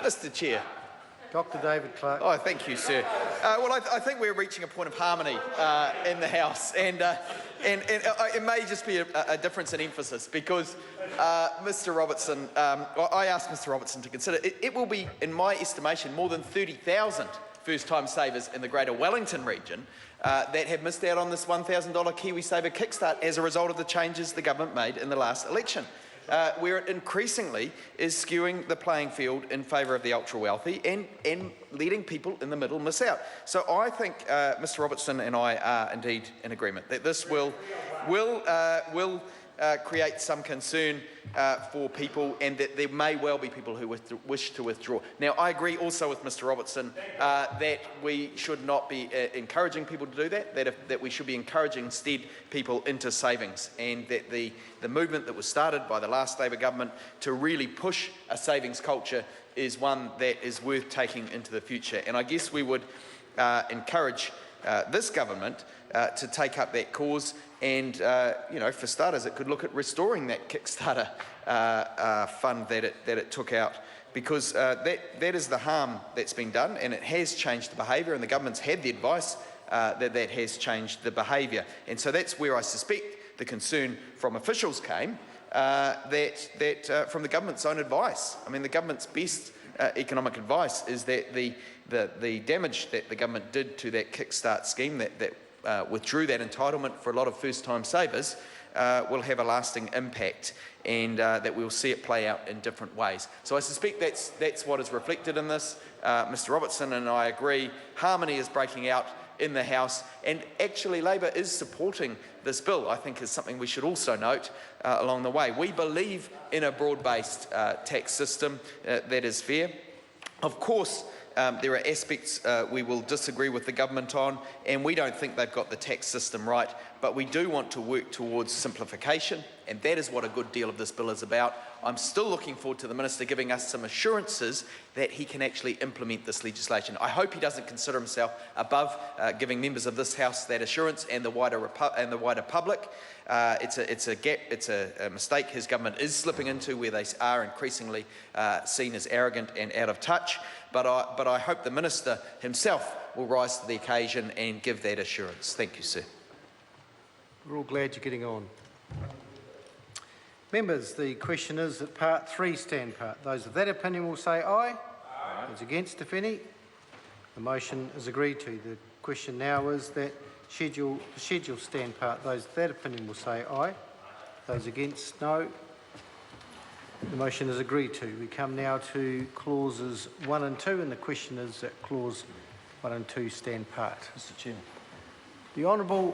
Mr. Chair. Dr. David Clark. Oh, thank you, sir. Well, I think we're reaching a point of harmony in the House, and it may just be a difference in emphasis because Mr. Robertson, I asked Mr. Robertson to consider it will be, in my estimation, more than 30,000 first-time savers in the Greater Wellington region that have missed out on this $1,000 KiwiSaver kickstart as a result of the changes the government made in the last election. Where it increasingly is skewing the playing field in favour of the ultra-wealthy and letting people in the middle miss out. So I think Mr. Robertson and I are indeed in agreement that this will create some concern for people, and that there may well be people who wish to withdraw. Now, I agree also with Mr. Robertson that we should not be encouraging people to do that, that we should be encouraging instead people into savings, and that the movement that was started by the last Labor government to really push a savings culture is one that is worth taking into the future. And I guess we would encourage this government to take up that cause, and for starters, it could look at restoring that Kickstarter fund that it took out, because that is the harm that's been done, and it has changed the behaviour, and the government's had the advice that has changed the behaviour. And so that's where I suspect the concern from officials came, that from the government's own advice. I mean, the government's best economic advice is that the damage that the government did to that Kickstart scheme that withdrew that entitlement for a lot of first-time savers will have a lasting impact, and that we'll see it play out in different ways. So I suspect that's what is reflected in this. Mr. Robertson and I agree, harmony is breaking out in the House, and actually Labor is supporting this bill, I think, is something we should also note along the way. We believe in a broad-based tax system that is fair. Of course, there are aspects we will disagree with the government on, and we don't think they've got the tax system right, but we do want to work towards simplification, and that is what a good deal of this bill is about. I'm still looking forward to the Minister giving us some assurances that he can actually implement this legislation. I hope he doesn't consider himself above giving members of this House that assurance and the wider public. It's a mistake his government is slipping into, where they are increasingly seen as arrogant and out of touch. But I hope the Minister himself will rise to the occasion and give that assurance. Thank you, sir. We're all glad you're getting on. Members, the question is that part 3 stand part. Those of that opinion will say aye. Aye. Those against, if any. The motion is agreed to. The question now is that schedule stand part. Those of that opinion will say aye. Those against, no. The motion is agreed to. We come now to clauses 1 and 2, and the question is that clause 1 and 2 stand part. Mr. Chairman. The Honourable